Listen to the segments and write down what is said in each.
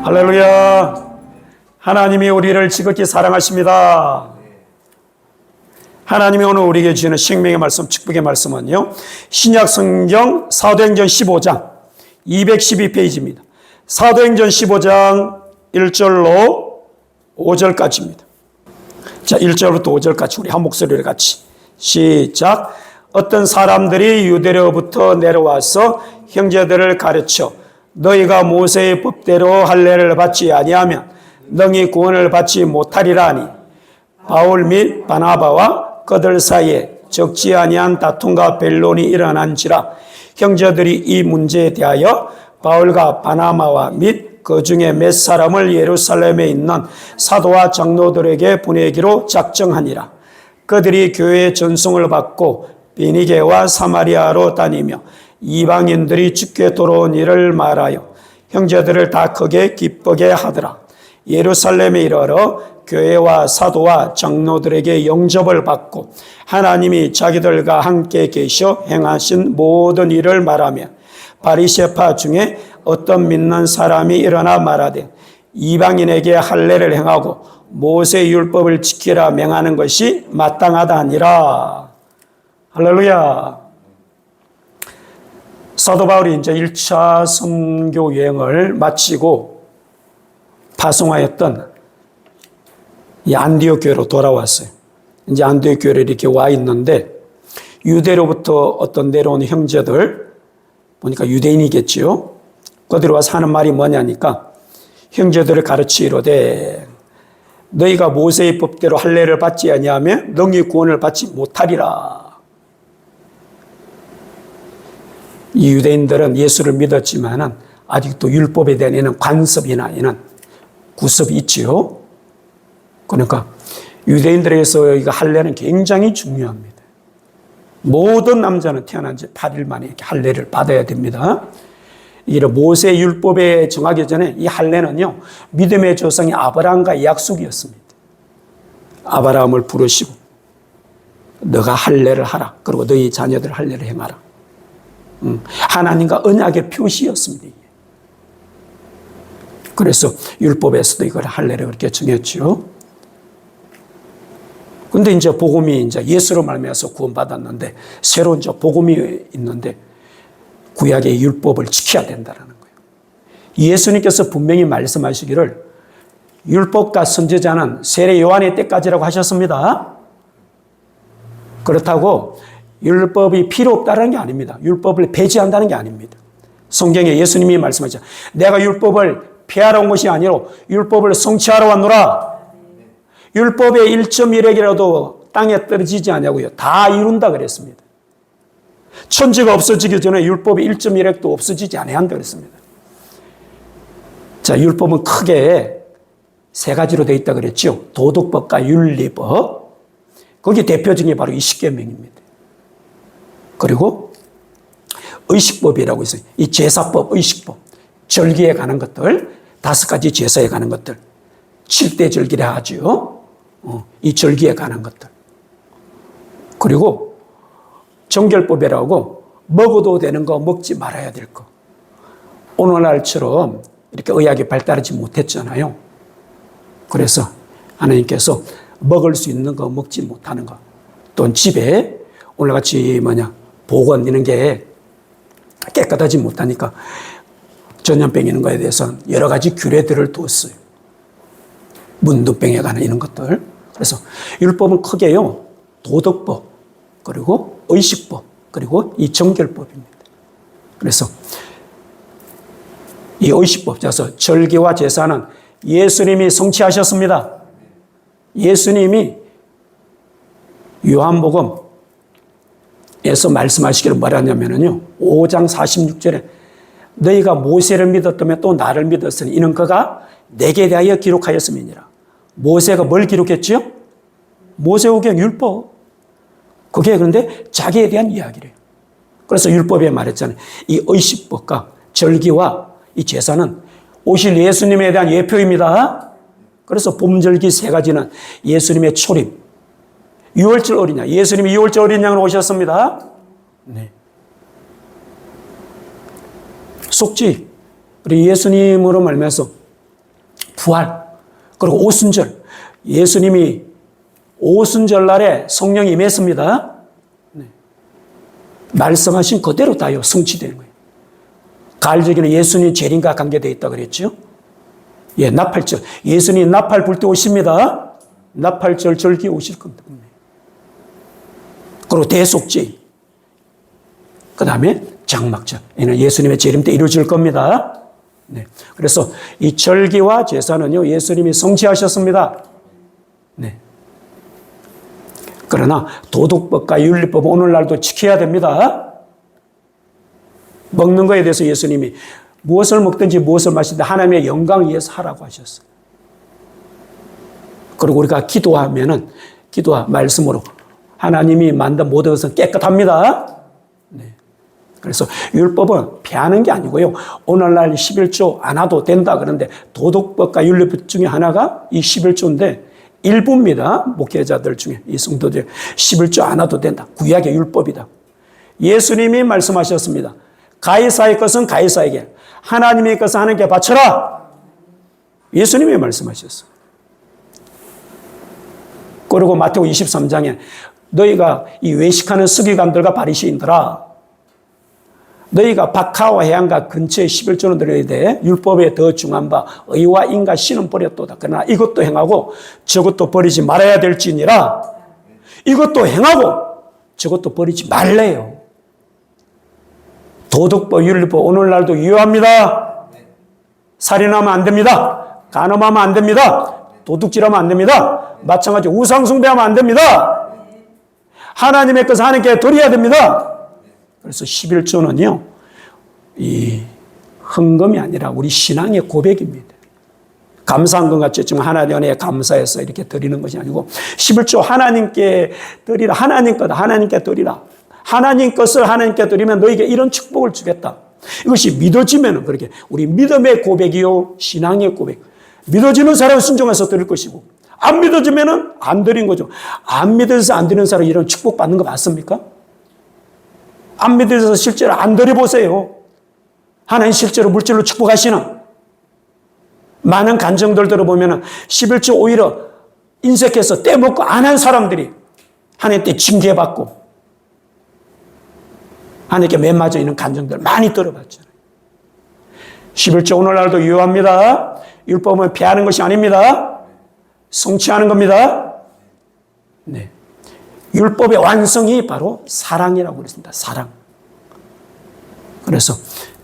할렐루야. 하나님이 우리를 지극히 사랑하십니다. 하나님이 오늘 우리에게 주시는 생명의 말씀, 축복의 말씀은요, 신약 성경 사도행전 15장 212페이지입니다. 사도행전 15장 1절로 5절까지입니다. 자, 1절부터 5절까지 우리 한 목소리로 같이 시작. 어떤 사람들이 유대로부터 내려와서 형제들을 가르쳐 너희가 모세의 법대로 할례를 받지 아니하면 너희 구원을 받지 못하리라 하니 바울 및 바나바와 그들 사이에 적지 아니한 다툼과 변론이 일어난지라 형제들이 이 문제에 대하여 바울과 바나바와 및 그 중에 몇 사람을 예루살렘에 있는 사도와 장로들에게 보내기로 작정하니라. 그들이 교회의 전송을 받고 베니게와 사마리아로 다니며 이방인들이 주께 돌아온 일을 말하여 형제들을 다 크게 기쁘게 하더라. 예루살렘에 이르러 교회와 사도와 장로들에게 영접을 받고 하나님이 자기들과 함께 계셔 행하신 모든 일을 말하며 바리새파 중에 어떤 믿는 사람이 일어나 말하되 이방인에게 할례를 행하고 모세 율법을 지키라 명하는 것이 마땅하다 하니라. 할렐루야. 사도 바울이 이제 1차 선교 여행을 마치고 파송하였던 이 안디옥 교회로 돌아왔어요. 이제 안디옥 교회로 이렇게 와 있는데 유대로부터 어떤 내려온 형제들 보니까 유대인이겠지요. 그들이 와서 하는 말이 뭐냐니까 형제들을 가르치로되 너희가 모세의 법대로 할례를 받지 아니하면 너희 구원을 받지 못하리라. 이 유대인들은 예수를 믿었지만은 아직도 율법에 대한 이는 관습이나 이는 구습이 있지요. 그러니까 유대인들에게서 이거 할례는 굉장히 중요합니다. 모든 남자는 태어난 지 8일 만에 이렇게 할례를 받아야 됩니다. 이게 모세 율법에 정하기 전에 이 할례는요, 믿음의 조상이 아브라함과의 약속이었습니다. 아브라함을 부르시고 너가 할례를 하라. 그리고 너희 자녀들 할례를 행하라. 하나님과 언약의 표시였습니다. 그래서 율법에서도 이걸 할례를 그렇게 정했죠. 근데 이제 복음이 이제 예수로 말미암아서 구원받았는데 새로운 이제 복음이 있는데 구약의 율법을 지켜야 된다는 거예요. 예수님께서 분명히 말씀하시기를 율법과 선지자는 세례 요한의 때까지라고 하셨습니다. 그렇다고 율법이 필요 없다는 게 아닙니다. 율법을 폐지한다는 게 아닙니다. 성경에 예수님이 말씀하시죠. 내가 율법을 폐하러 온 것이 아니라 율법을 성취하러 왔노라. 율법의 1.1핵이라도 땅에 떨어지지 않냐고요. 다 이룬다 그랬습니다. 천지가 없어지기 전에 율법의 1.1핵도 없어지지 않아야 그랬습니다. 자, 율법은 크게 세 가지로 되어 있다 그랬죠. 도덕법과 윤리법. 거기 대표적인 게 바로 이 십계명입니다. 그리고 의식법이라고 있어요. 이 제사법, 의식법. 절기에 관한 것들, 5가지 제사에 관한 것들. 7대 절기라 하죠. 이 절기에 관한 것들. 그리고 정결법이라고 먹어도 되는 거, 먹지 말아야 될 거. 오늘날처럼 이렇게 의학이 발달하지 못했잖아요. 그래서 하나님께서 먹을 수 있는 거, 먹지 못하는 거. 또는 집에 오늘같이 보건 이런 게 깨끗하지 못하니까 전염병 이런 거에 대해서 여러 가지 규례들을 두었어요. 문둥병에 관한 이런 것들. 그래서 율법은 크게요, 도덕법, 그리고 의식법, 그리고 이 정결법입니다. 그래서 이 의식법, 그래서 절기와 제사는 예수님이 성취하셨습니다. 예수님이 요한복음에서 말씀하시기를 뭐라냐면요, 5장 46절에 너희가 모세를 믿었다면 또 나를 믿었으니 이는 그가 내게 대하여 기록하였음이니라. 모세가 뭘 기록했지요? 모세오경 율법. 그게 그런데 자기에 대한 이야기래요. 그래서 율법에 말했잖아요. 이 의식법과 절기와 이 제사는 오실 예수님에 대한 예표입니다. 그래서 봄절기 3가지는 예수님의 초림. 6월절 어린 양. 예수님이 6월절 어린 양으로 오셨습니다. 네. 속죄. 우리 예수님으로 말미암아서 부활, 그리고 오순절. 예수님이 오순절 날에 성령이 임했습니다. 네. 말씀하신 그대로 다요 성취되는 거예요. 가을절기는 예수님 재림과 관계되어 있다 그랬죠. 예, 나팔절. 예수님 나팔 불 때 오십니다. 나팔절 절기 오실 겁니다. 그리고 대속죄. 그 다음에 장막절. 이는 예수님의 재림 때 이루어질 겁니다. 네. 그래서 이 절기와 제사는요, 예수님이 성취하셨습니다. 네. 그러나 도덕법과 윤리법은 오늘날도 지켜야 됩니다. 먹는 거에 대해서 예수님이 무엇을 먹든지 무엇을 마시든 하나님의 영광을 위해서 하라고 하셨어요. 그리고 우리가 기도하면은 기도와 말씀으로 하나님이 만든 모든 것은 깨끗합니다. 네. 그래서 율법은 피하는 게 아니고요. 오늘날 11조 안 와도 된다 그런데 도덕법과 윤리법 중에 하나가 이 11조인데 일부입니다. 목회자들 중에 이 성도들 11조 안 와도 된다. 구약의 율법이다. 예수님이 말씀하셨습니다. 가이사의 것은 가이사에게, 하나님의 것은 하나님께 바쳐라. 예수님이 말씀하셨어요. 그리고 마태복음 23장에 너희가 이 외식하는 서기관들과 바리새인들아, 너희가 박하와 해안가 근처에 11조는 드려야 돼. 율법에 더 중한 바 의와 인과 신은 버렸도다. 그러나 이것도 행하고 저것도 버리지 말아야 될지니라. 이것도 행하고 저것도 버리지 말래요. 도덕법, 윤리법 오늘날도 유효합니다. 살인하면 안 됩니다. 간음하면 안 됩니다. 도둑질하면 안 됩니다. 마찬가지로 우상숭배하면 안 됩니다. 하나님의 것을 하나님께 드려야 됩니다. 그래서 11조는요, 이 헌금이 아니라 우리 신앙의 고백입니다. 감사한 것 같지만 하나님 은혜에 감사해서 이렇게 드리는 것이 아니고 11조 하나님께 드리라. 하나님 것 하나님께 드리라. 하나님 것을 하나님께 드리면 너에게 이런 축복을 주겠다. 이것이 믿어지면 그렇게 우리 믿음의 고백이요 신앙의 고백. 믿어지는 사람은 순종해서 드릴 것이고 안 믿어지면 안 드린 거죠. 안 믿어서 안 드리는 사람 이런 축복 받는 거 맞습니까? 안 믿어서 실제로 안 드려보세요. 하나님 실제로 물질로 축복하시는 많은 간증들 들어보면 11조 오히려 인색해서 떼먹고 안 한 사람들이 하나님께 징계받고 하나님께 매맞아 있는 간증들 많이 들어봤잖아요. 11조 오늘날도 유효합니다. 율법은 피하는 것이 아닙니다. 성취하는 겁니다. 네. 율법의 완성이 바로 사랑이라고 그랬습니다. 사랑. 그래서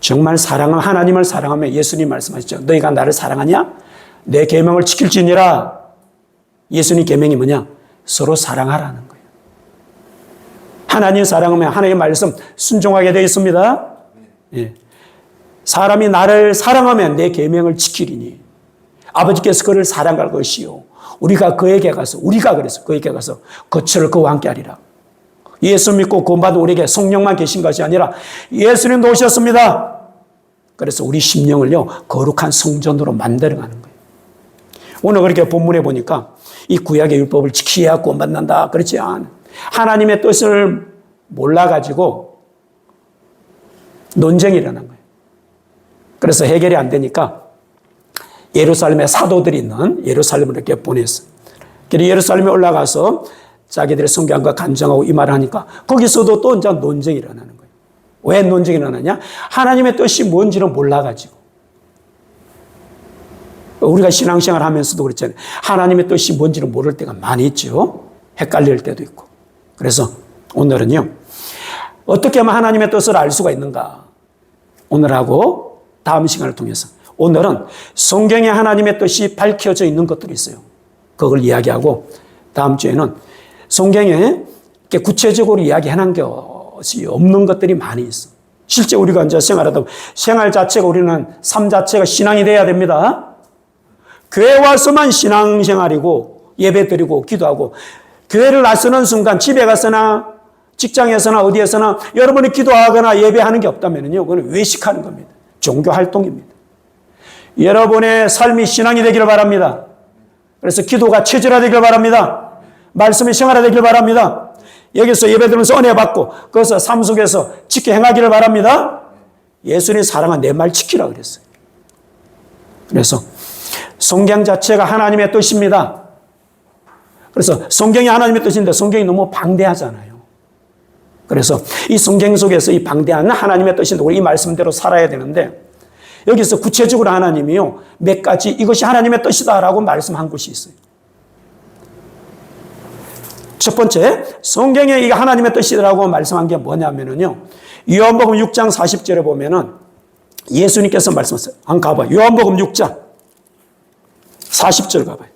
정말 사랑은 하나님을 사랑하며 예수님 말씀하셨죠. 너희가 나를 사랑하냐? 내 계명을 지킬지니라. 예수님 계명이 뭐냐? 서로 사랑하라는 거예요. 하나님 사랑하면 하나님의 말씀 순종하게 되어 있습니다. 예. 사람이 나를 사랑하면 내 계명을 지키리니 아버지께서 그를 사랑할 것이요 우리가 그에게 가서 그에게 가서 거처를 그와 함께 하리라. 예수 믿고 구원받은 우리에게 성령만 계신 것이 아니라 예수님도 오셨습니다. 그래서 우리 심령을요 거룩한 성전으로 만들어가는 거예요. 오늘 그렇게 본문에 보니까 이 구약의 율법을 지켜야 구원받는다 그렇지 않아요. 하나님의 뜻을 몰라가지고 논쟁이 일어난 거예요. 그래서 해결이 안 되니까 예루살렘에 사도들이 있는 예루살렘을 이렇게 보냈어요. 그래서 예루살렘에 올라가서 자기들의 성경과 간증하고 이 말을 하니까 거기서도 또 이제 논쟁이 일어나는 거예요. 왜 논쟁이 일어나냐? 하나님의 뜻이 뭔지를 몰라가지고. 우리가 신앙생활 하면서도 그랬잖아요. 하나님의 뜻이 뭔지를 모를 때가 많이 있죠. 헷갈릴 때도 있고. 그래서 오늘은요. 어떻게 하면 하나님의 뜻을 알 수가 있는가? 오늘하고 다음 시간을 통해서. 오늘은 성경에 하나님의 뜻이 밝혀져 있는 것들이 있어요. 그걸 이야기하고 다음 주에는 성경에 구체적으로 이야기해놓은 것이 없는 것들이 많이 있어. 실제 우리가 이제 생활하다 생활 자체가 우리는 삶 자체가 신앙이 돼야 됩니다. 교회 와서만 신앙생활이고 예배드리고 기도하고 교회를 나서는 순간 집에 가서나 직장에서나 어디에서나 여러분이 기도하거나 예배하는 게 없다면요, 그건 외식하는 겁니다. 종교 활동입니다. 여러분의 삶이 신앙이 되기를 바랍니다. 그래서 기도가 체질화되기를 바랍니다. 말씀이 생활화되기를 바랍니다. 여기서 예배드리면서 은혜 받고 그것을 삶 속에서 지켜 행하기를 바랍니다. 예수님의 사랑은 내 말 지키라 그랬어요. 그래서 성경 자체가 하나님의 뜻입니다. 그래서 성경이 하나님의 뜻인데 성경이 너무 방대하잖아요. 그래서 이 성경 속에서 이 방대한 하나님의 뜻인데 우리 이 말씀대로 살아야 되는데 여기서 구체적으로 하나님이요 몇 가지 이것이 하나님의 뜻이다라고 말씀한 것이 있어요. 첫 번째, 성경에 이게 하나님의 뜻이라고 말씀한 게 뭐냐면요. 요한복음 6장 40절에 보면은 예수님께서 말씀하셨어요. 한번 가봐요. 요한복음 6장 40절 가봐요.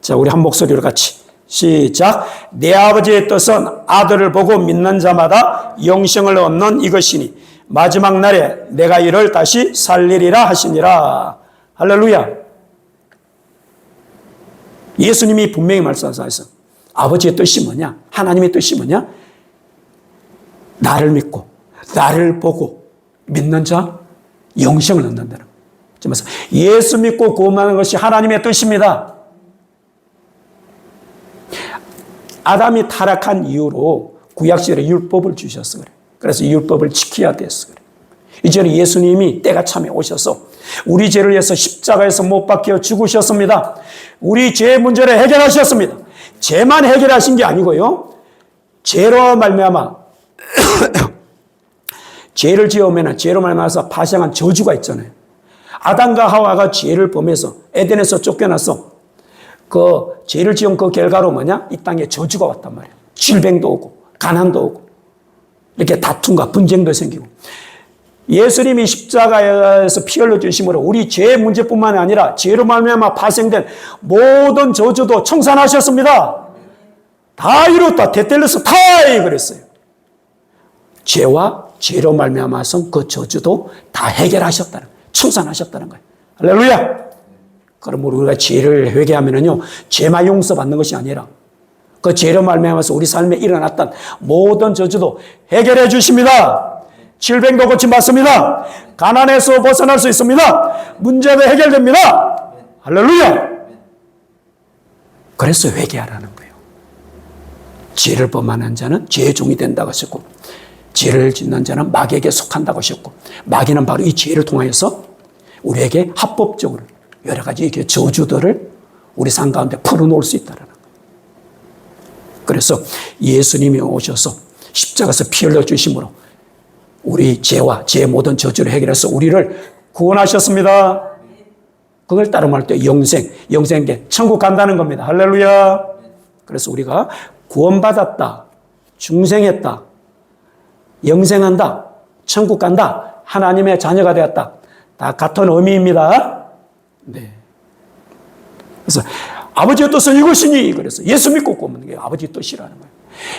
자, 우리 한 목소리로 같이 시작. 내 아버지의 뜻은 아들을 보고 믿는 자마다 영생을 얻는 이것이니 마지막 날에 내가 이를 다시 살리리라 하시니라. 할렐루야. 예수님이 분명히 말씀하셨어요. 아버지의 뜻이 뭐냐? 하나님의 뜻이 뭐냐? 나를 믿고 나를 보고 믿는 자 영생을 얻는다는 거죠. 예수 믿고 구원하는 것이 하나님의 뜻입니다. 아담이 타락한 이후로 구약시대에 율법을 주셨어요. 그래서 율법을 지켜야 됐어요. 이제는 예수님이 때가 참에 오셔서 우리 죄를 위해서 십자가에서 못 박혀 죽으셨습니다. 우리 죄의 문제를 해결하셨습니다. 죄만 해결하신 게 아니고요. 죄로 말미암아 죄를 지으면 죄로 말미암아서 발생한 저주가 있잖아요. 아담과 하와가 죄를 범해서 에덴에서 쫓겨나서 그 죄를 지은 그 결과로 뭐냐? 이 땅에 저주가 왔단 말이에요. 질병도 오고 가난도 오고 이렇게 다툼과 분쟁도 생기고 예수님이 십자가에서 피 흘려 주심으로 우리 죄의 문제뿐만 아니라 죄로 말미암아 발생된 모든 저주도 청산하셨습니다. 다 이뤘다. 테텔레스 타이 그랬어요. 죄와 죄로 말미암아서 그 저주도 다 해결하셨다는 거예요. 청산하셨다는 거예요. 할렐루야. 그럼 우리가 죄를 회개하면은요 죄만 용서받는 것이 아니라 그 죄로 말미암아서 우리 삶에 일어났던 모든 저주도 해결해 주십니다. 질병도 고침받습니다. 가난에서 벗어날 수 있습니다. 문제도 해결됩니다. 할렐루야. 그래서 회개하라는 거예요. 죄를 범하는 자는 죄의 종이 된다고 하셨고 죄를 짓는 자는 마귀에게 속한다고 하셨고 마귀는 바로 이 죄를 통하여서 우리에게 합법적으로 여러 가지 이렇게 저주들을 우리 삶 가운데 풀어놓을 수 있다는 거예요. 그래서 예수님이 오셔서 십자가에서 피 흘려 주심으로 우리 죄와 죄의 모든 저주를 해결해서 우리를 구원하셨습니다. 그걸 따로 말할 때 영생계, 천국 간다는 겁니다. 할렐루야. 그래서 우리가 구원받았다, 중생했다, 영생한다, 천국 간다, 하나님의 자녀가 되었다. 다 같은 의미입니다. 네. 그래서 아버지의 뜻은 이것이니 그래서 예수 믿고 구원받는 게 아버지의 뜻이라는 거예요.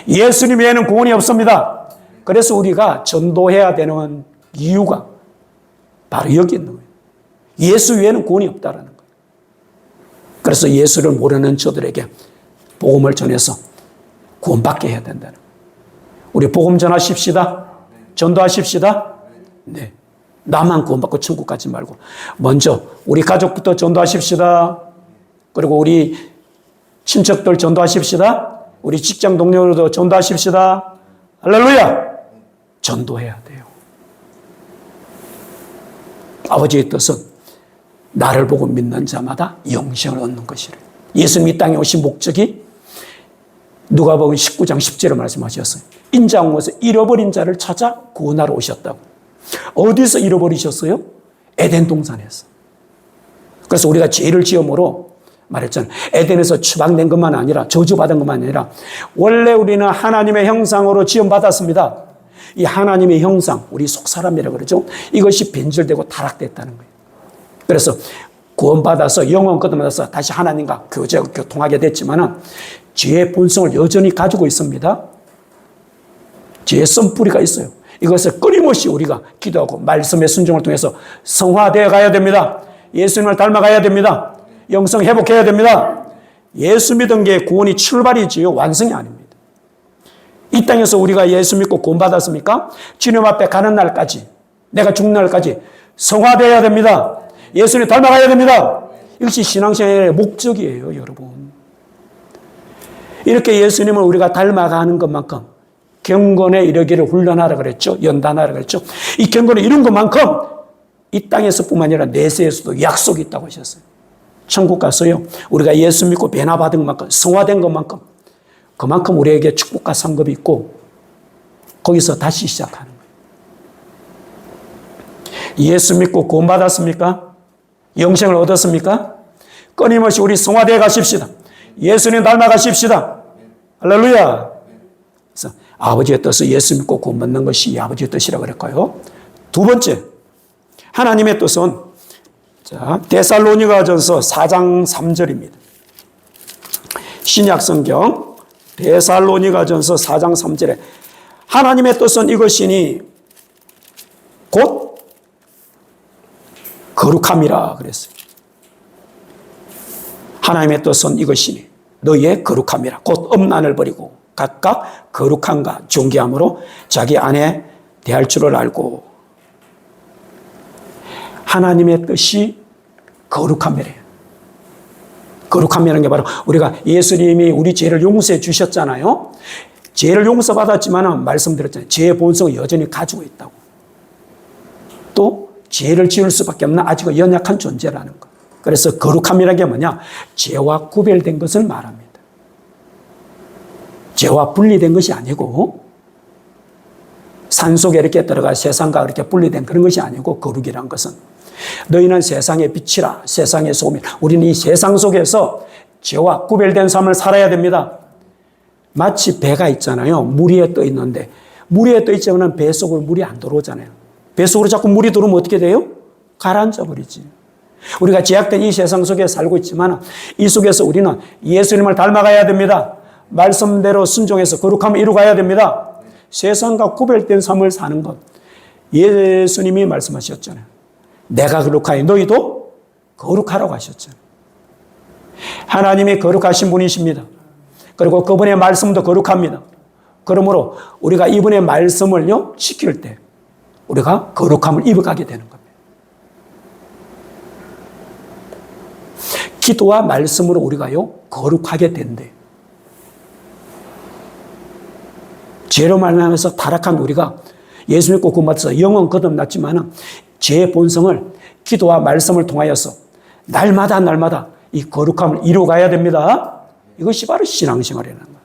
예수님 외에는 구원이 없습니다. 그래서 우리가 전도해야 되는 이유가 바로 여기 있는 거예요. 예수 외에는 구원이 없다는 거예요. 그래서 예수를 모르는 저들에게 복음을 전해서 구원받게 해야 된다는 거예요. 우리 복음 전하십시다. 전도하십시다. 네. 나만 구원받고 천국 가지 말고 먼저 우리 가족부터 전도하십시다. 그리고 우리 친척들 전도하십시다. 우리 직장 동료들도 전도하십시다. 할렐루야. 전도해야 돼요. 아버지의 뜻은 나를 보고 믿는 자마다 영생을 얻는 것이래. 예수님이 이 땅에 오신 목적이 누가복음 19장 10절에 말씀하셨어요. 인자한 곳에 잃어버린 자를 찾아 구원하러 오셨다고. 어디서 잃어버리셨어요? 에덴 동산에서. 그래서 우리가 죄를 지음으로 말했잖아요. 에덴에서 추방된 것만 아니라 저주받은 것만 아니라 원래 우리는 하나님의 형상으로 지음받았습니다. 이 하나님의 형상, 우리 속사람이라고 그러죠. 이것이 변질되고 타락됐다는 거예요. 그래서 구원받아서 영원 거듭나서 다시 하나님과 교통하게 됐지만 죄의 본성을 여전히 가지고 있습니다. 죄의 씀뿌리가 있어요. 이것을 끊임없이 우리가 기도하고 말씀의 순종을 통해서 성화되어 가야 됩니다. 예수님을 닮아가야 됩니다. 영성 회복해야 됩니다. 예수 믿은 게 구원이 출발이지요. 완성이 아닙니다. 이 땅에서 우리가 예수 믿고 구원받았습니까? 주님 앞에 가는 날까지, 내가 죽는 날까지 성화되어야 됩니다. 예수님 닮아가야 됩니다. 이것이 신앙생활의 목적이에요, 여러분. 이렇게 예수님을 우리가 닮아가는 것만큼 경건에 이르기를 훈련하라 그랬죠. 연단하라 그랬죠. 이 경건에 이룬 것만큼 이 땅에서뿐만 아니라 내세에서도 약속이 있다고 하셨어요. 천국 가서요, 우리가 예수 믿고 변화받은 것만큼, 성화된 것만큼, 그만큼 우리에게 축복과 상급이 있고, 거기서 다시 시작하는 거예요. 예수 믿고 구원받았습니까? 영생을 얻었습니까? 끊임없이 우리 성화되어 가십시다. 예수님 닮아가십시다. 할렐루야. 그래서 아버지의 뜻을 예수 믿고 구원받는 것이 아버지의 뜻이라고 그랬고요. 두 번째, 하나님의 뜻은 데살로니가전서 4장 3절입니다. 신약성경 데살로니가전서 4장 3절에 하나님의 뜻은 이것이니 곧 거룩함이라 그랬어요. 하나님의 뜻은 이것이니 너희의 거룩함이라. 곧 음란을 버리고 각각 거룩함과 존귀함으로 자기 안에 대할 줄을 알고. 하나님의 뜻이 거룩함이래요. 거룩함이라는 게 바로 우리가 예수님이 우리 죄를 용서해 주셨잖아요. 죄를 용서받았지만 말씀드렸잖아요. 죄의 본성을 여전히 가지고 있다고. 또 죄를 지을 수밖에 없는 아직 연약한 존재라는 것. 그래서 거룩함이라는 게 뭐냐? 죄와 구별된 것을 말합니다. 죄와 분리된 것이 아니고 산속에 이렇게 들어가 세상과 이렇게 분리된 그런 것이 아니고, 거룩이란 것은 너희는 세상의 빛이라 세상의 소금이라. 우리는 이 세상 속에서 죄와 구별된 삶을 살아야 됩니다. 마치 배가 있잖아요. 물 위에 떠 있는데 물 위에 떠 있지만 배 속으로 물이 안 들어오잖아요. 배 속으로 자꾸 물이 들어오면 어떻게 돼요? 가라앉아 버리지. 우리가 제약된 이 세상 속에 살고 있지만 이 속에서 우리는 예수님을 닮아가야 됩니다. 말씀대로 순종해서 거룩함을 이루어가야 됩니다. 세상과 구별된 삶을 사는 것, 예수님이 말씀하셨잖아요. 내가 거룩하니 너희도 거룩하라고 하셨잖아요. 하나님이 거룩하신 분이십니다. 그리고 그분의 말씀도 거룩합니다. 그러므로 우리가 이분의 말씀을요 지킬 때 우리가 거룩함을 입어가게 되는 겁니다. 기도와 말씀으로 우리가요 거룩하게 된대. 죄로 말미암아서 타락한 우리가 예수 믿고 구원받아서 영은 거듭났지만 죄의 본성을 기도와 말씀을 통하여서 날마다 이 거룩함을 이루어가야 됩니다. 이것이 바로 신앙생활이라는 거예요.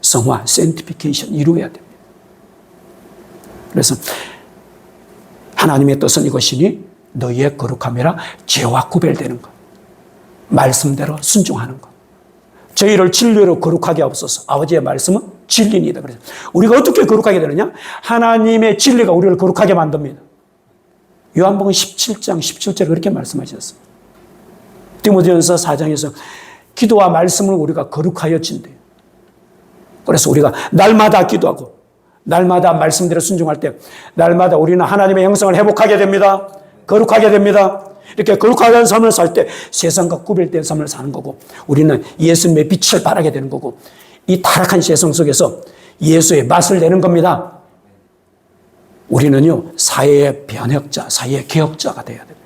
성화, sanctification 이루어야 됩니다. 그래서 하나님의 뜻은 이것이니 너희의 거룩함이라 죄와 구별되는 것. 말씀대로 순종하는 것. 저희를 진리로 거룩하게 하옵소서. 아버지의 말씀은 진리입니다. 그래서 우리가 어떻게 거룩하게 되느냐? 하나님의 진리가 우리를 거룩하게 만듭니다. 요한복음 17장 17절에 그렇게 말씀하셨어요. 디모데전서 4장에서 기도와 말씀을 우리가 거룩하여 진대요. 그래서 우리가 날마다 기도하고 날마다 말씀대로 순종할 때 날마다 우리는 하나님의 형상을 회복하게 됩니다. 거룩하게 됩니다. 이렇게 거룩한 삶을 살 때 세상과 구별된 삶을 사는 거고, 우리는 예수님의 빛을 발하게 되는 거고, 이 타락한 세상 속에서 예수의 맛을 내는 겁니다. 우리는요 사회의 변혁자, 사회의 개혁자가 되어야 됩니다.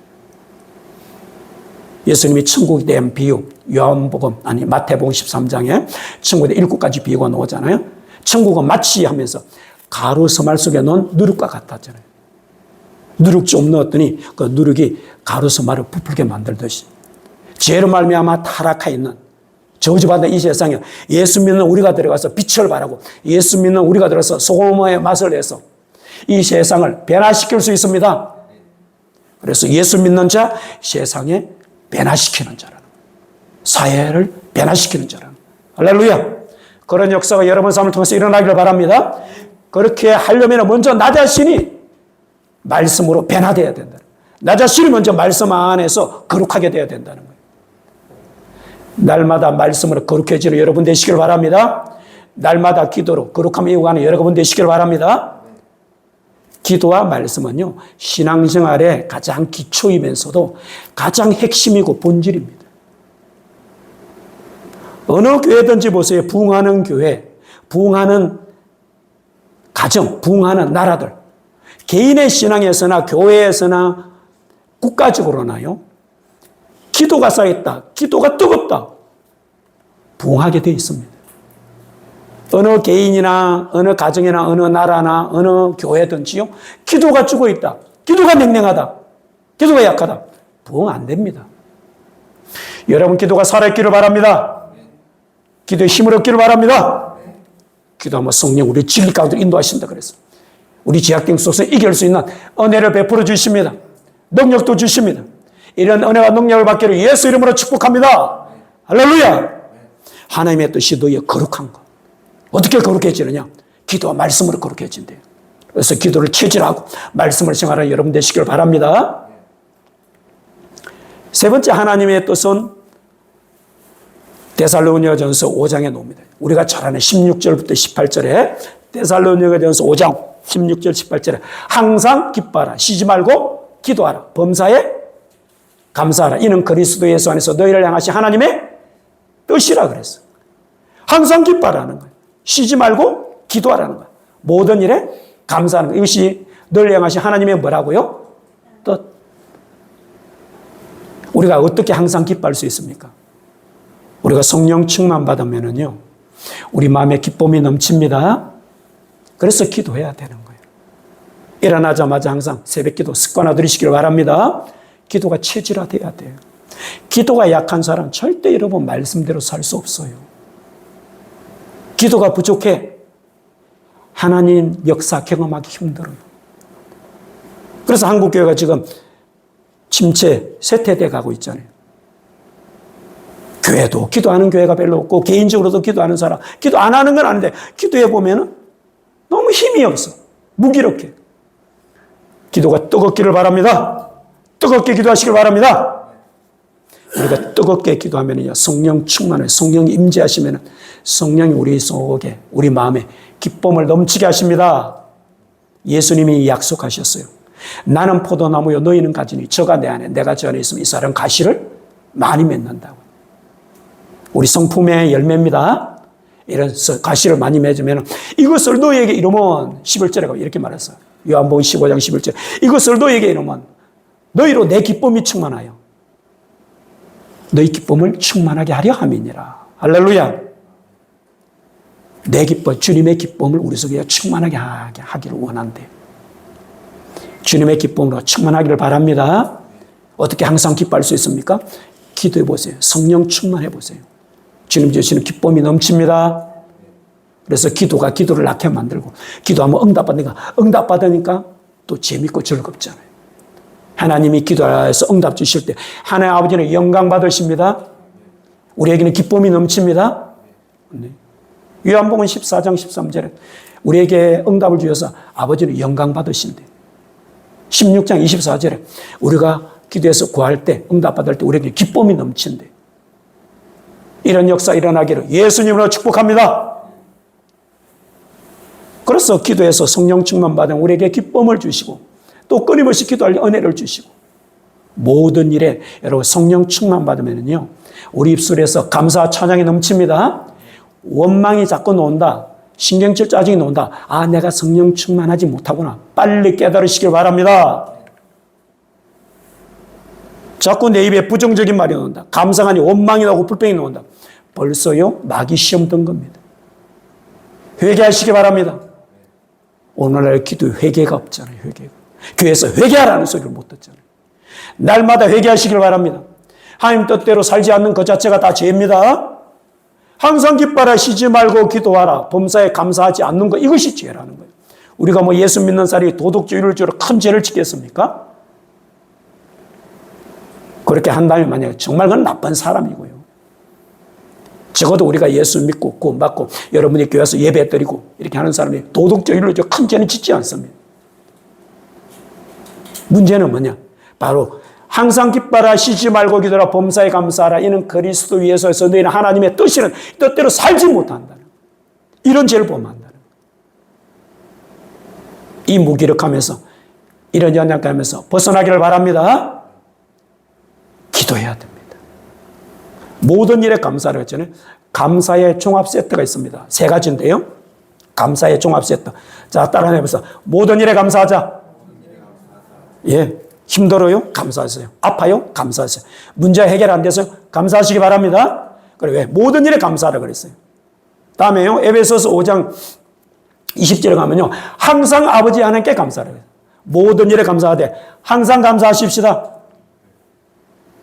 예수님이 천국에 대한 비유, 마태복음 13장에 천국에 7가지 비유가 나오잖아요. 천국은 마치 하면서 가루 서말 속에 넣은 누룩과 같았잖아요. 누룩 좀 넣었더니 그 누룩이 가루 서말을 부풀게 만들듯이 죄로 말미암아 타락해 있는 저주받는 이 세상에 예수 믿는 우리가 들어가서 빛을 발하고 예수 믿는 우리가 들어서 소금의 맛을 내서 이 세상을 변화시킬 수 있습니다. 그래서 예수 믿는 자, 세상에 변화시키는 자라는 거예요. 사회를 변화시키는 자라는 거예요. 할렐루야. 그런 역사가 여러분 삶을 통해서 일어나기를 바랍니다. 그렇게 하려면 먼저 나 자신이 말씀으로 변화되어야 된다. 나 자신이 먼저 말씀 안에서 거룩하게 되어야 된다는 거예요. 날마다 말씀으로 거룩해지는 여러분 되시길 바랍니다. 날마다 기도로 거룩함을 이루어가는 여러분 되시길 바랍니다. 기도와 말씀은요 신앙생활의 가장 기초이면서도 가장 핵심이고 본질입니다. 어느 교회든지 보세요. 부흥하는 교회, 부흥하는 가정, 부흥하는 나라들, 개인의 신앙에서나 교회에서나 국가적으로나요 기도가 쌓였다, 기도가 뜨겁다, 부흥하게 되어 있습니다. 어느 개인이나 어느 가정이나 어느 나라나 어느 교회든지요 기도가 죽어 있다, 기도가 냉랭하다, 기도가 약하다. 부흥 안 됩니다. 여러분 기도가 살아있기를 바랍니다. 기도에 힘을 얻기를 바랍니다. 기도하면 성령 우리 진리 가운데 인도하신다 그랬어. 우리 제약등 속에서 이길 수 있는 은혜를 베풀어 주십니다. 능력도 주십니다. 이런 은혜와 능력을 받기를 예수 이름으로 축복합니다. 할렐루야. 하나님의 뜻이 너희의 거룩한 것. 어떻게 거룩해지느냐? 기도와 말씀으로 거룩해진대요. 그래서 기도를 체질하고 말씀을 생활하는 여러분 되시길 바랍니다. 세 번째 하나님의 뜻은 데살로니가전서 5장에 나옵니다. 우리가 잘 아는 16절부터 18절에 데살로니가전서 5장 16절 18절에 항상 기뻐하라. 쉬지 말고 기도하라. 범사에 감사하라. 이는 그리스도 예수 안에서 너희를 향하신 하나님의 뜻이라 그랬어. 항상 기뻐하라는 거예요. 쉬지 말고 기도하라는 거예요. 모든 일에 감사하는 거예요. 이것이 너희를 향하신 하나님의 뭐라고요? 뜻. 우리가 어떻게 항상 기뻐할 수 있습니까? 우리가 성령 충만 받으면은요, 우리 마음에 기쁨이 넘칩니다. 그래서 기도해야 되는 거예요. 일어나자마자 항상 새벽 기도 습관화 들이시길 바랍니다. 기도가 체질화돼야 돼요. 기도가 약한 사람 절대 여러분 말씀대로 살 수 없어요. 기도가 부족해 하나님 역사 경험하기 힘들어요. 그래서 한국교회가 지금 침체, 쇠퇴돼 가고 있잖아요. 교회도 기도하는 교회가 별로 없고 개인적으로도 기도하는 사람, 기도 안 하는 건 아닌데 기도해 보면은 너무 힘이 없어. 무기력해. 기도가 뜨겁기를 바랍니다. 뜨겁게 기도하시길 바랍니다. 우리가 뜨겁게 기도하면요, 성령 충만해. 성령이 임재하시면 성령이 우리 속에, 우리 마음에 기쁨을 넘치게 하십니다. 예수님이 약속하셨어요. 나는 포도나무요 너희는 가지니 저가 내 안에 내가 저 안에 있으면 이 사람 가시를 많이 맺는다고. 우리 성품의 열매입니다. 이런 가시를 많이 맺으면 이것을 너희에게 이루면 11절에 이렇게 말했어요. 요한복음 15장 11절. 이것을 너희에게 이루면 너희로 내 기쁨이 충만하여 너희 기쁨을 충만하게 하려 함이니라. 할렐루야. 내 기쁨, 주님의 기쁨을 우리 속에 충만하게 하기를 원한대. 주님의 기쁨으로 충만하기를 바랍니다. 어떻게 항상 기뻐할 수 있습니까? 기도해 보세요. 성령 충만해 보세요. 주님 주시는 기쁨이 넘칩니다. 그래서 기도가 기도를 낳게 만들고 기도하면 응답받으니까 또 재밌고 즐겁잖아요. 하나님이 기도해서 응답 주실 때 하나님 아버지는 영광 받으십니다. 우리에게는 기쁨이 넘칩니다. 요한복음 14장 13절에 우리에게 응답을 주셔서 아버지는 영광 받으신대. 16장 24절에 우리가 기도해서 구할 때 응답받을 때 우리에게 기쁨이 넘친대. 이런 역사 일어나기를 예수님으로 축복합니다. 그래서 기도해서 성령 충만 받은 우리에게 기쁨을 주시고 또 끊임없이 기도할 은혜를 주시고 모든 일에 여러분 성령 충만 받으면요 우리 입술에서 감사 찬양이 넘칩니다. 원망이 자꾸 나온다. 신경질 짜증이 나온다. 아, 내가 성령 충만하지 못하구나. 빨리 깨달으시길 바랍니다. 자꾸 내 입에 부정적인 말이 나온다. 감사가 아니라 원망이 나오고 불평이 나온다. 벌써요 마귀 시험 든 겁니다. 회개하시기 바랍니다. 오늘날 기도에 회개가 없잖아요. 회개가. 교회에서 회개하라는 소리를 못 듣잖아요. 날마다 회개하시길 바랍니다. 하나님 뜻대로 살지 않는 그 자체가 다 죄입니다. 항상 기뻐하라. 쉬지 말고 기도하라. 범사에 감사하지 않는 것, 이것이 죄라는 거예요. 우리가 뭐 예수 믿는 사람이 도덕주의를 주로 큰 죄를 짓겠습니까? 그렇게 한다면 만약에 정말 그건 나쁜 사람이고요. 적어도 우리가 예수 믿고 구원받고 여러분이 교회에서 예배 드리고 이렇게 하는 사람이 도덕주의를 주로 큰 죄는 짓지 않습니다. 문제는 뭐냐? 바로 항상 기뻐하라. 쉬지 말고 기도하라. 범사에 감사하라. 이는 그리스도 예수에서 너희는 하나님의 뜻대로 살지 못한다는 이런 죄를 범한다는 이 무기력하면서 이런 연약하면서 벗어나기를 바랍니다. 기도해야 됩니다. 모든 일에 감사를 했잖아요. 감사의 종합 세트가 있습니다. 세 가지인데요. 감사의 종합 세트. 자, 따라해 보세요. 모든 일에 감사하자. 예. 힘들어요? 감사하세요. 아파요? 감사하세요. 문제 해결 안 돼서요? 감사하시기 바랍니다. 그래, 왜? 모든 일에 감사하라 그랬어요. 다음에요. 에베소서 5장 20절에 가면요. 항상 아버지 하나님께 감사하라. 모든 일에 감사하되 항상 감사하십시다.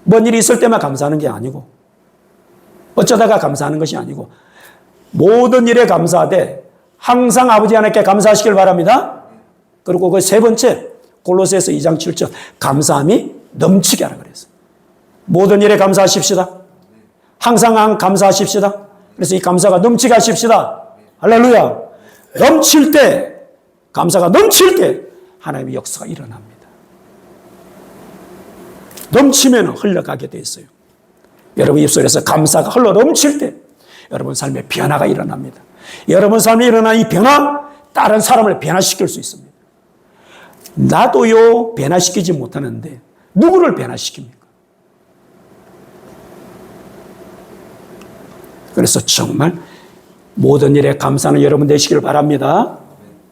뭔 일이 있을 때만 감사하는 게 아니고 어쩌다가 감사하는 것이 아니고 모든 일에 감사하되 항상 아버지 하나님께 감사하시길 바랍니다. 그리고 그 세 번째 골로새서 2장 7절 감사함이 넘치게 하라 그랬어요. 모든 일에 감사하십시다. 항상 감사하십시다. 그래서 이 감사가 넘치게 하십시다. 할렐루야. 넘칠 때 감사가 넘칠 때 하나님의 역사가 일어납니다. 넘치면 흘러가게 돼 있어요. 여러분 입술에서 감사가 흘러 넘칠 때 여러분 삶에 변화가 일어납니다. 여러분 삶에 일어난 이 변화, 다른 사람을 변화시킬 수 있습니다. 나도요 변화시키지 못하는데 누구를 변화시킵니까? 그래서 정말 모든 일에 감사하는 여러분 되시길 바랍니다.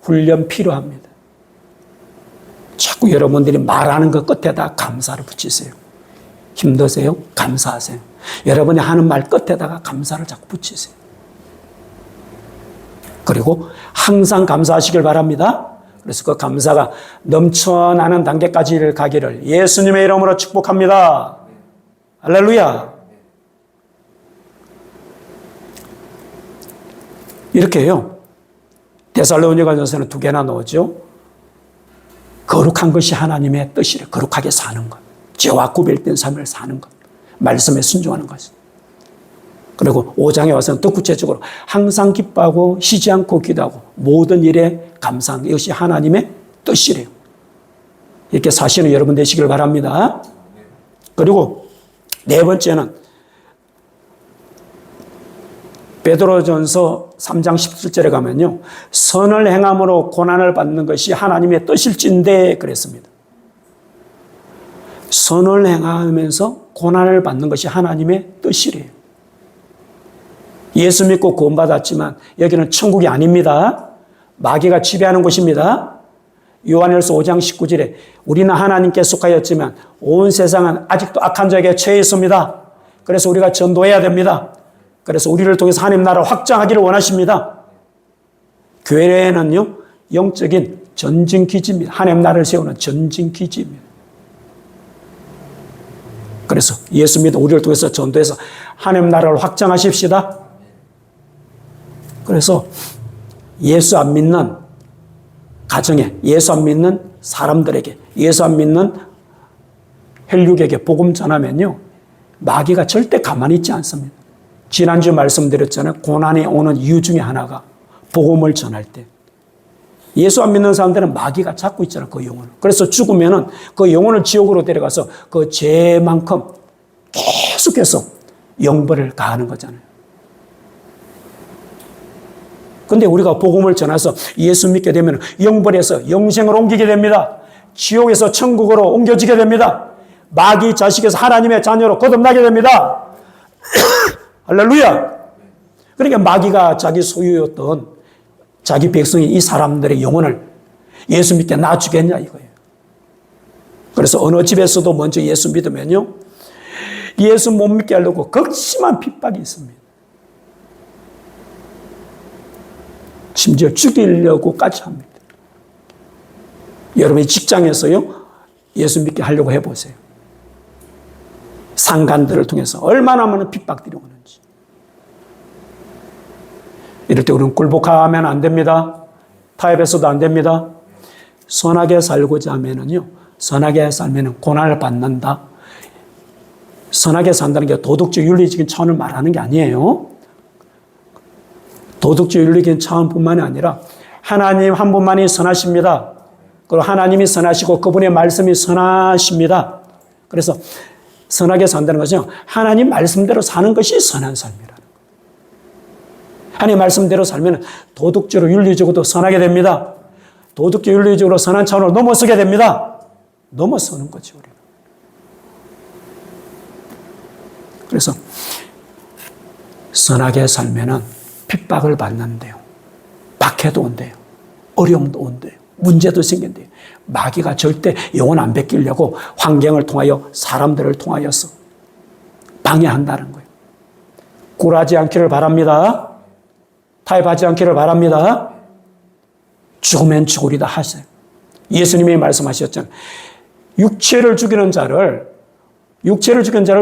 훈련 필요합니다. 자꾸 여러분들이 말하는 것 끝에다 감사를 붙이세요. 힘드세요? 감사하세요. 여러분이 하는 말 끝에다가 감사를 자꾸 붙이세요. 그리고 항상 감사하시길 바랍니다. 그래서 그 감사가 넘쳐나는 단계까지 가기를 예수님의 이름으로 축복합니다. 할렐루야. 이렇게 해요. 데살로니가전서는 2개나 나오죠. 거룩한 것이 하나님의 뜻이래. 거룩하게 사는 것. 죄와 구별된 삶을 사는 것. 말씀에 순종하는 것. 그리고 5장에 와서는 더 구체적으로 항상 기뻐하고 쉬지 않고 기도하고 모든 일에 감사하는 것. 이것이 하나님의 뜻이래요. 이렇게 사시는 여러분 되시길 바랍니다. 그리고 네 번째는 베드로전서 3장 17절에 가면요. 선을 행함으로 고난을 받는 것이 하나님의 뜻일진데 그랬습니다. 선을 행하면서 고난을 받는 것이 하나님의 뜻이래요. 예수 믿고 구원받았지만 여기는 천국이 아닙니다. 마귀가 지배하는 곳입니다. 요한일서 5장 19절에 우리는 하나님께 속하였지만 온 세상은 아직도 악한 자에게 처해 있습니다. 그래서 우리가 전도해야 됩니다. 그래서 우리를 통해서 하나님 나라를 확장하기를 원하십니다. 교회는요, 영적인 전진기지입니다. 하나님 나라를 세우는 전진기지입니다. 그래서 예수 믿어 우리를 통해서 전도해서 하나님 나라를 확장하십시다. 그래서 예수 안 믿는 가정에, 예수 안 믿는 사람들에게, 예수 안 믿는 혈육에게 복음 전하면요, 마귀가 절대 가만히 있지 않습니다. 지난주 말씀드렸잖아요. 고난이 오는 이유 중에 하나가 복음을 전할 때 예수 안 믿는 사람들은 마귀가 잡고 있잖아요. 그 영혼을. 그래서 죽으면은 그 영혼을 지옥으로 데려가서 그 죄만큼 계속해서 영벌을 가하는 거잖아요. 근데 우리가 복음을 전해서 예수 믿게 되면 영벌에서 영생으로 옮기게 됩니다. 지옥에서 천국으로 옮겨지게 됩니다. 마귀 자식에서 하나님의 자녀로 거듭나게 됩니다. 할렐루야. 그러니까 마귀가 자기 소유였던 자기 백성인 이 사람들의 영혼을 예수 믿게 놔주겠냐 이거예요. 그래서 어느 집에서도 먼저 예수 믿으면요, 예수 못 믿게 하려고 극심한 핍박이 있습니다. 심지어 죽이려고까지 합니다. 여러분이 직장에서요, 예수 믿게 하려고 해보세요. 상관들을 통해서 얼마나 많은 핍박들이 오는지. 이럴 때 우리는 굴복하면 안 됩니다. 타협해서도 안 됩니다. 선하게 살고자 하면은요, 선하게 살면은 고난을 받는다. 선하게 산다는 게 도덕적 윤리적인 차원을 말하는 게 아니에요. 도덕적 윤리적인 차원뿐만이 아니라 하나님 한 분만이 선하십니다. 그리고 하나님이 선하시고 그분의 말씀이 선하십니다. 그래서 선하게 산다는 것은 하나님 말씀대로 사는 것이 선한 삶이라는 거예요. 하나님 말씀대로 살면 도덕적으로 윤리적으로도 선하게 됩니다. 도덕적 윤리적으로 선한 차원을 넘어서게 됩니다. 넘어서는 거죠, 우리는. 그래서 선하게 살면은 핍박을 받는데요. 박해도 온대요. 어려움도 온대요. 문제도 생긴대요. 마귀가 절대 영혼 안 뺏기려고 환경을 통하여 사람들을 통하여서 방해한다는 거예요. 굴하지 않기를 바랍니다. 타협하지 않기를 바랍니다. 죽으면 죽으리다 하세요. 예수님이 말씀하셨잖아요. 육체를 죽이는 자를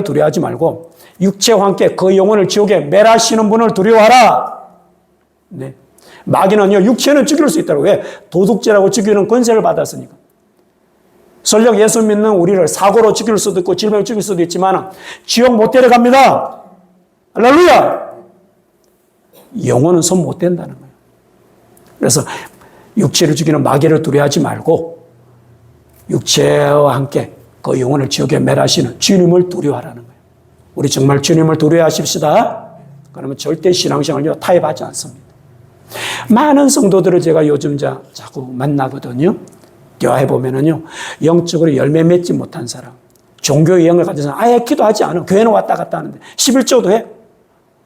두려워하지 말고 육체와 함께 그 영혼을 지옥에 멸하시는 분을 두려워하라. 네. 마귀는요, 육체는 죽일 수 있다고. 왜? 도둑질하고 죽이는 권세를 받았으니까. 설령 예수 믿는 우리를 사고로 죽일 수도 있고 질병으로 죽일 수도 있지만 지옥 못 데려갑니다. 할렐루야! 영혼은 손 못 댄다는 거예요. 그래서 육체를 죽이는 마귀를 두려워하지 말고 육체와 함께 그 영혼을 지옥에 멸하시는 주님을 두려워하라는 거예요. 우리 정말 주님을 두려워하십시다. 그러면 절대 신앙생활을 타협하지 않습니다. 많은 성도들을 제가 요즘 자꾸 만나거든요. 교회 보면은요, 영적으로 열매 맺지 못한 사람, 종교의 영을 가진 사람, 아예 기도하지 않아. 교회는 왔다 갔다 하는데, 11조도 해.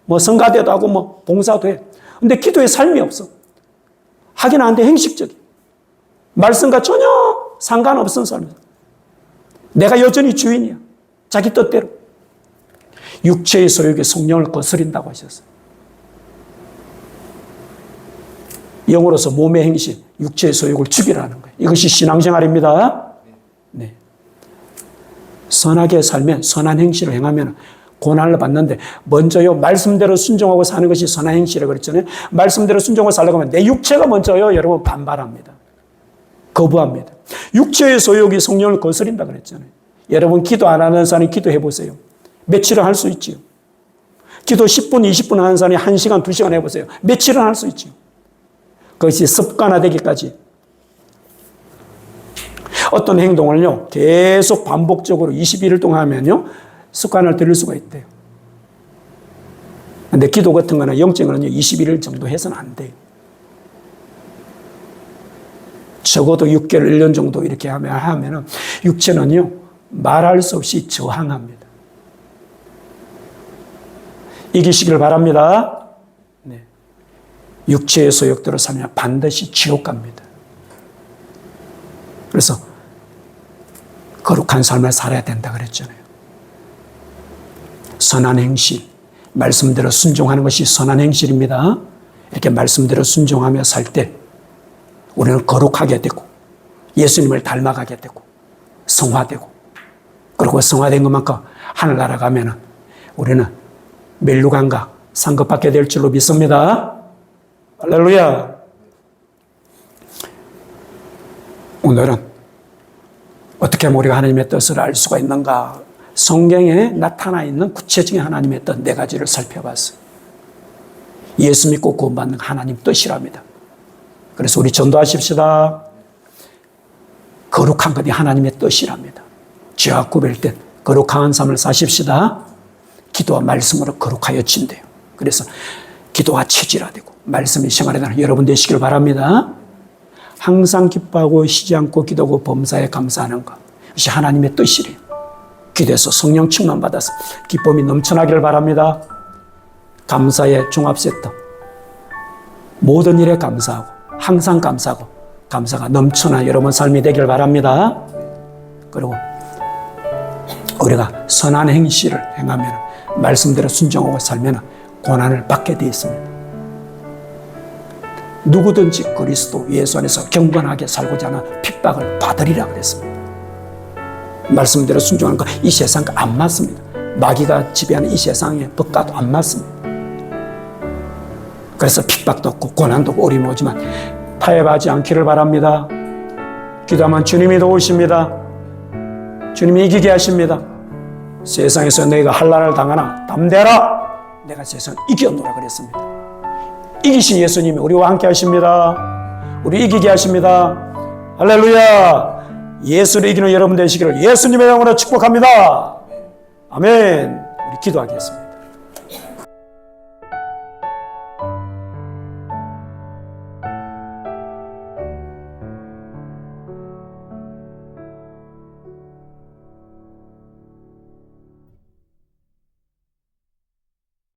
뭐 성가대도 하고, 뭐 봉사도 해. 근데 기도에 삶이 없어. 하긴 하는데 행식적이. 말씀과 전혀 상관없은 삶이야. 내가 여전히 주인이야. 자기 뜻대로. 육체의 소욕이 성령을 거스린다고 하셨어요. 영으로서 몸의 행실, 육체의 소욕을 죽이라는 거예요. 이것이 신앙생활입니다. 네. 선하게 살면, 선한 행실을 행하면 고난을 받는데, 먼저요, 말씀대로 순종하고 사는 것이 선한 행실이라고 그랬잖아요. 말씀대로 순종하고 살려고 하면 내 육체가 먼저요, 여러분 반발합니다. 거부합니다. 육체의 소욕이 성령을 거스린다 그랬잖아요. 여러분 기도 안 하는 사람이 기도해 보세요. 며칠은 할 수 있지요. 기도 10분, 20분 하는 사람이 1시간, 2시간 해보세요. 며칠은 할 수 있지요. 그것이 습관화되기까지 어떤 행동을요, 계속 반복적으로 21일 동안 하면요, 습관을 들일 수가 있대요. 근데 기도 같은 거는 영적인 거는요, 21일 정도 해서는 안 돼요. 적어도 6개월, 1년 정도 이렇게 하면은 육체는요, 말할 수 없이 저항합니다. 이기시길 바랍니다. 네. 육체의 소욕대로 살면 반드시 지옥 갑니다. 그래서 거룩한 삶을 살아야 된다 그랬잖아요. 선한 행실, 말씀대로 순종하는 것이 선한 행실입니다. 이렇게 말씀대로 순종하며 살 때 우리는 거룩하게 되고 예수님을 닮아가게 되고 성화되고, 그리고 성화된 것만큼 하늘나라 가면은 우리는 멸류관과 상급받게 될 줄로 믿습니다. 할렐루야. 오늘은 어떻게 하면 우리가 하나님의 뜻을 알 수가 있는가? 성경에 나타나 있는 구체적인 하나님의 뜻 4가지를 살펴봤어요. 예수 믿고 구원받는 하나님 뜻이랍니다. 그래서 우리 전도하십시다. 거룩한 것이 하나님의 뜻이랍니다. 죄와 구별된 거룩한 삶을 사십시다. 기도와 말씀으로 거룩하여 진대요. 그래서 기도와 체질화되고 말씀이 생활에 되는 여러분 되시길 바랍니다. 항상 기뻐하고 쉬지 않고 기도하고 범사에 감사하는 것, 이것이 하나님의 뜻이래요. 기도해서 성령 충만 받아서 기쁨이 넘쳐나기를 바랍니다. 감사의 종합 세트. 모든 일에 감사하고 항상 감사하고 감사가 넘쳐나 여러분 삶이 되길 바랍니다. 그리고 우리가 선한 행실을 행하면, 말씀대로 순종하고 살면 고난을 받게 되어 있습니다. 누구든지 그리스도 예수 안에서 경건하게 살고자 하는 핍박을 받으리라 그랬습니다. 말씀대로 순종하는 거 이 세상과 안 맞습니다. 마귀가 지배하는 이 세상의 법과도 안 맞습니다. 그래서 핍박도 없고 고난도 없고 어려움이 오지만 타협하지 않기를 바랍니다. 기도하면 주님이 도우십니다. 주님이 이기게 하십니다. 세상에서 너희가 한란을 당하나 담대하라. 내가 세상을 이겼노라 그랬습니다. 이기신 예수님이 우리와 함께 하십니다. 우리 이기게 하십니다. 할렐루야. 예수를 이기는 여러분 되시기를 예수님의 이름으로 축복합니다. 아멘. 우리 기도하겠습니다.